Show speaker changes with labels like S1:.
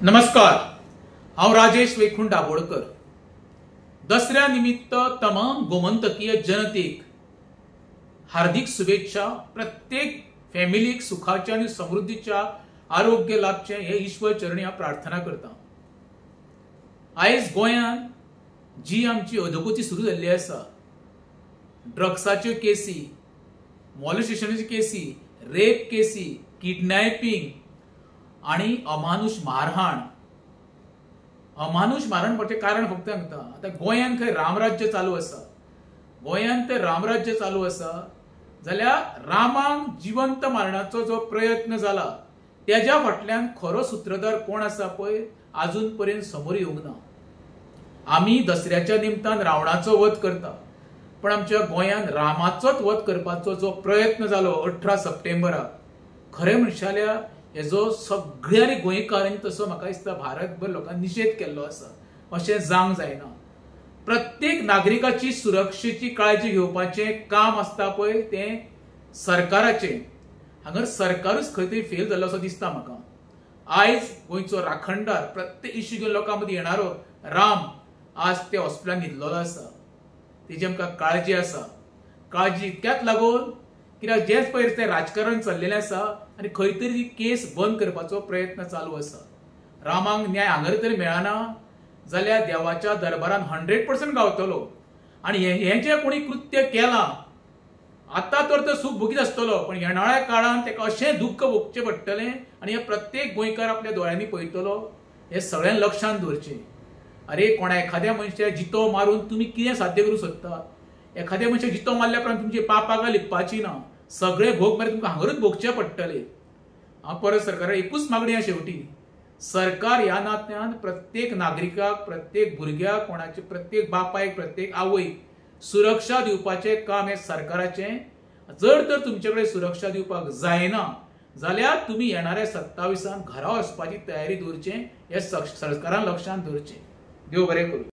S1: नमस्कार, हांव राजेश वैकुंठ दाबोळकर। दसऱ्या निमित्त तमाम गोमंतकीय जनतेक हार्दिक शुभेच्छा। प्रत्येक फॅमिलीक सुखाच्या आणि समृद्धीच्या आरोग्य लाभचे हे ईश्वर चरणी हांव प्रार्थना करता। आयज गोंयांत जी आमची अधोगती सुरू जाल्ली आसा, ड्रग्साच्यो केसी, मॉलेस्टेशनाच्यो केसी, रेप केसी, किडनॅपिंग आणि अमानुष मारहाण म्हणजे कारण फक्त सांगता। आता गोंयांत खंय रामराज्य चालू आसा, गोंयांत ते रामराज्य चालू आसा जाल्यार रामाक जिवंत मारण्याचो जो प्रयत्न जाला त्याच्या फाटल्यान खरो सूत्रधार कोण आसा पळय अजून पर्यंत समोर येवंक ना। आमी दसऱ्याच्या निमतान रावणाचो वध करता, पण आमच्या गोंयांत रामाचोच वध करपाचो जो प्रयत्न जालो 18 सप्टेंबराक, खरें म्हणशें जाल्यार हेजो सगळ्या गोंयकारांनी तसो म्हाका दिसता भारतभर लोकांनी निशेध केल्लो आसा। अशें जावंक जायना। प्रत्येक नागरिकाची सुरक्षेची काळजी घेवपाचें काम आसता पळय तें सरकाराचें। हांगर सरकारूच खंय तरी फेल जाल्लो असो दिसता म्हाका। आयज गोंयचो राखणदार प्रत्येक इश्यू घेवन लोकां मदीं येणारो राम आज ते हॉस्पिटलांत न्हिदलेलो आसा। तेजी आमकां काळजी आसा। काळजी इतक्याच लागून कित्याक जेच पळय तें राजकारण चल्लेलें आसा आनी खंय तरी केस बंद करपाचो प्रयत्न चालू आसा। रामाक न्याय हांगर तरी मेळना जाल्यार देवाच्या दरबारान 100% गावतलो। आनी हें जें कोणी कृत्य केलां आतां तर तो सूख भोगीत आसतलो, पण येणाऱ्या काळान तेका अशें दुख्ख भोगचें पडटलें आनी हे प्रत्येक गोंयकार आपल्या दोळ्यांनी पळयतलो। हें सगळ्यांनी लक्षांत दवरचें। अरे कोणा एखाद्या मनशाक जितो मारून तुमी कितें साध्य करूं सोदता? एखाद्या मनशाक जितो मारल्या उपरांत तुमची पापां लिपपाची ना, सगळे भोग मागीर तुमकां हांगरूच भोगचे पडटले। हांव परत सरकाराक एकूच मागणी आसा शेवटी, सरकार ह्या नात्यान प्रत्येक नागरिकाक, प्रत्येक भुरग्याक, कोणाचे प्रत्येक बापायक, प्रत्येक आवयक सुरक्षा दिवपाचें काम हें सरकाराचें। जर तर तुमचे कडेन सुरक्षा दिवपाक जायना जाल्यार तुमी येणाऱ्या 27 घरा वचपाची तयारी दवरचें। हें सरकारान लक्षांत दवरचें। देव बरें करूं।